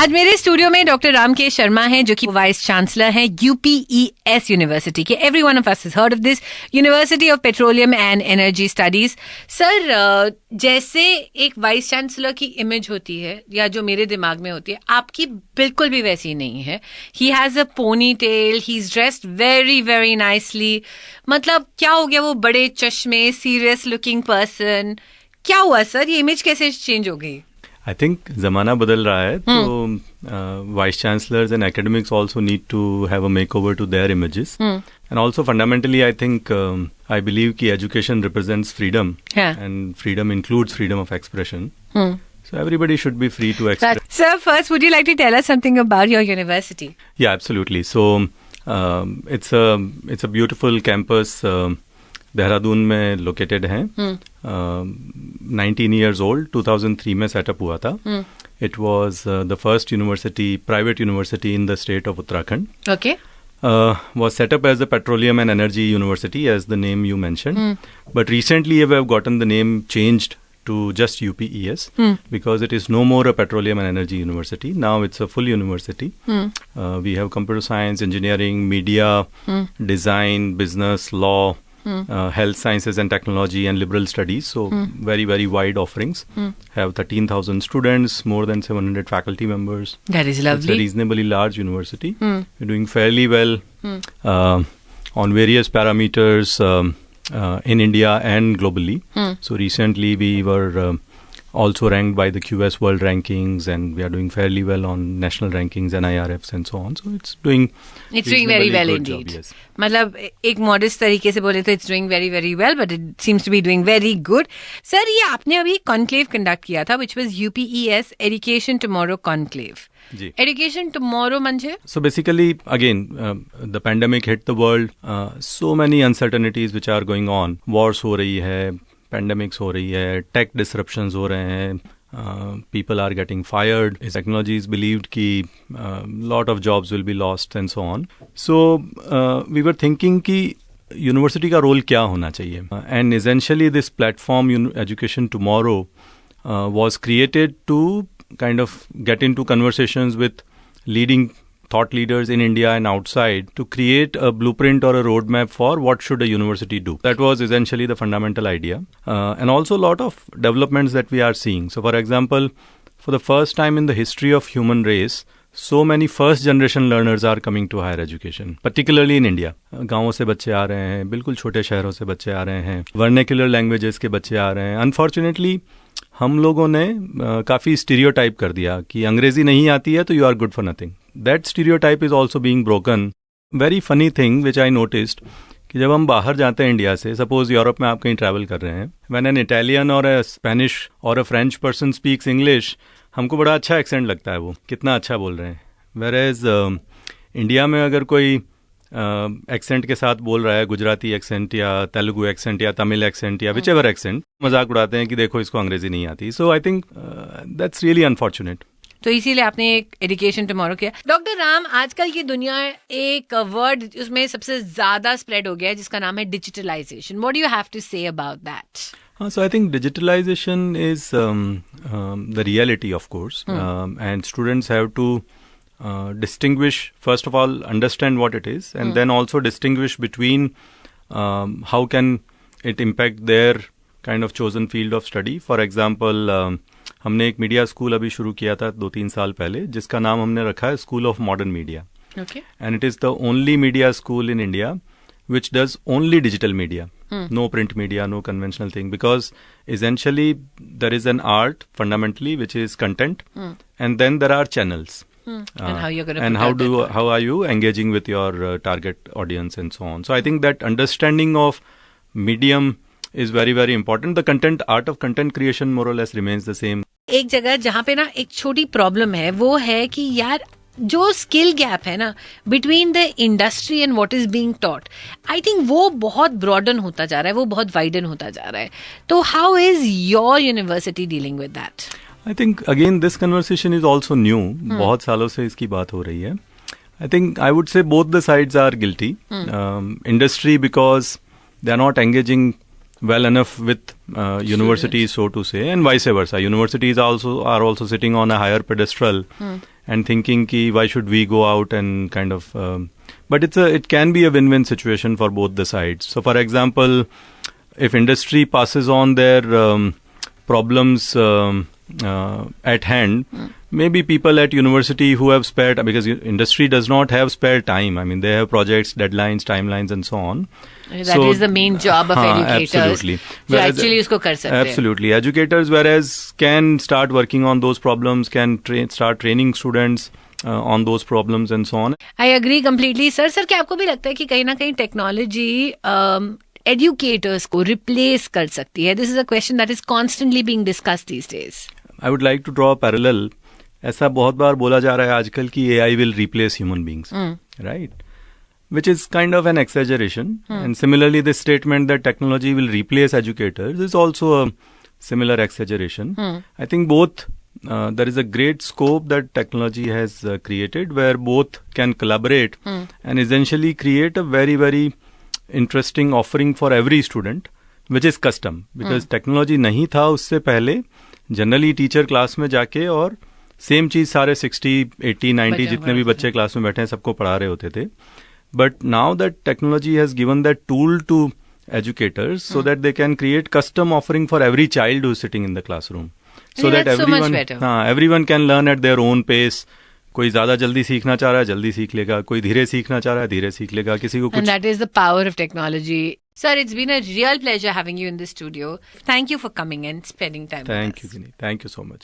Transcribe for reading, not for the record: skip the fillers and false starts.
आज मेरे स्टूडियो में डॉक्टर राम के शर्मा हैं जो कि वाइस चांसलर हैं UPES यूनिवर्सिटी के. Every one of us has heard of this university of petroleum and energy studies. Sir, जैसे एक वाइस चांसलर की इमेज होती है या जो मेरे दिमाग में होती है, आपकी बिल्कुल भी वैसी नहीं है. He has a pony tail, he is dressed very very nicely. मतलब क्या हो गया, वो बड़े चश्मे, सीरियस लुकिंग पर्सन. क्या हुआ सर, ये इमेज कैसे चेंज हो गई? आई थिंक जमाना बदल रहा है, तो vice chancellors and academics also need to have a makeover to their images. And also fundamentally I think I believe कि education represents freedom, and freedom includes freedom of expression. So everybody should be free to express. Sir, first, would you like to tell us something about your university? Yeah, absolutely. So it's a beautiful campus. Dehradun में located है. 19 years old, 2003 में setup हुआ था. It was the first university, private university in the state of Uttarakhand. Okay. Was set up as a petroleum and energy university, as the name you mentioned. But recently we have gotten the name changed to just UPES because it is no more a petroleum and energy university. Now it's a full university. We have computer science, engineering, media, design, business, law, health sciences and technology, and liberal studies. So very, very wide offerings. Have 13,000 students, more than 700 faculty members. That is lovely. It's a reasonably large university. We're doing fairly well on various parameters in India and globally. So recently we were also ranked by the QS World Rankings, and we are doing fairly well on national rankings and IRFs and so on. So it's doing very well indeed. Yes. मतलब एक modest तरीके से बोले तो it's doing very very well, but it seems to be doing very good. Sir, ये आपने अभी conclave conduct किया था, which was UPES education tomorrow conclave. Education tomorrow म्हणजे? So basically, again, the pandemic hit the world. So many uncertainties which are going on. Wars हो रही है, pandemics हो रही है, tech disruptions हो रहे हैं, people are getting fired. Technology is believed कि lot of jobs will be lost and so on. So we were thinking कि यूनिवर्सिटी का रोल क्या होना चाहिए. And essentially this platform, Education Tomorrow, was created to kind of get into conversations with leading thought leaders in India and outside to create a blueprint or a roadmap for what should a university do. That was essentially the fundamental idea. And also a lot of developments that we are seeing. So for example, for the first time in the history of human race, so many first generation learners are coming to higher education, particularly in India. गाँवों से बच्चे आ रहे हैं, बिल्कुल छोटे शहरों से बच्चे आ रहे हैं, vernacular languages के बच्चे आ रहे हैं. Unfortunately, हम लोगों ने काफ़ी स्टीरियोटाइप कर दिया कि अंग्रेजी नहीं आती है तो you are good for nothing. That stereotype is also being broken. Very funny thing which I noticed कि जब हम बाहर जाते हैं इंडिया से, सपोज यूरोप में आप कहीं ट्रैवल कर रहे हैं, व्हेन एन इटालियन और अ स्पेनिश और a French person speaks English, हमको बड़ा अच्छा एक्सेंट लगता है, वो कितना अच्छा बोल रहे हैं. वेयरएज इंडिया में अगर कोई एक्सेंट के साथ बोल रहा है, गुजराती एक्सेंट या तेलुगु एक्सेंट या तमिल एक्सेंट या विचएवर एक्सेंट, मजाक उड़ाते हैं कि देखो इसको अंग्रेजी नहीं आती. So I think that's really unfortunate. तो इसीलिए आपने एक एजुकेशन टुमारो किया. डॉक्टर राम, आजकल की दुनिया एक वर्ड उसमें सबसे ज्यादा स्प्रेड हो गया है जिसका नाम है digitalization. What do you have to say about that? So I think digitalization is the reality, of course, and students have to distinguish, first of all, understand what it is, and then also distinguish between how can it impact their kind of chosen field of study. For example, हमने एक media school अभी शुरू किया था 2-3 साल पहले, जिसका नाम हमने रखा है school of modern media. Okay. And it is the only media school in India which does only digital media. No print media, no conventional thing, because essentially there is an art fundamentally which is content, and then there are channels. And how you're going to how are you engaging with your target audience and so on. So I think that understanding of medium is very very important. The art of content creation more or less remains the same. एक जगह जहाँ पे ना एक छोटी problem है, वो है कि यार जो स्किल गैप है ना between the industry and what is being taught, I think वो बहुत ब्रॉडन होता जा रहा है, वो बहुत वाइडन होता जा रहा है. तो how is your university dealing with that? I think again this conversation is also new. बहुत सालों से इसकी बात हो रही है. I think I would say both the sides are guilty. Industry because they are not engaging well enough with universities, so to say, and vice versa. Universities are also sitting on a higher pedestal and thinking ki why should we go out and kind of but it can be a win-win situation for both the sides. So for example, if industry passes on their problems at hand, maybe people at university who have spare, because industry does not have spare time. I mean, they have projects, deadlines, timelines, and so on. That is the main job of educators. Absolutely. Actually usko kar sakte hain. Absolutely. Educators, whereas, can start working on those problems, can start training students on those problems and so on. I agree completely. Sir, क्या आपको भी लगता है कि कहीं ना कहीं technology educators को replace कर सकती है? This is a question that is constantly being discussed these days. I would like to draw a parallel. ऐसा बहुत बार बोला जा रहा है आजकल कि AI will replace human beings, right? Which is kind of an exaggeration. And similarly, this statement that technology will replace educators is also a similar exaggeration. I think both, there is a great scope that technology has created where both can collaborate and essentially create a very, very interesting offering for every student, which is custom. Because technology नहीं था उससे पहले generally teacher class में जाके और same चीज सारे 60, 80, 90 जितने भी बच्चे क्लास में बैठे हैं सबको पढ़ा रहे होते थे. But now that technology has given that tool to educators so that they can create custom offering for every child who is sitting in the classroom. So that everyone can learn at their own pace. कोई ज्यादा जल्दी सीखना चाह रहा है जल्दी सीख लेगा, कोई धीरे सीखना चाह रहा है धीरे सीख लेगा, किसी को कुछ. And that is the power of technology. Sir, it's been a real pleasure having you in the studio. Thank you for coming and spending time with us. Thank you, Ginnie. Thank you so much.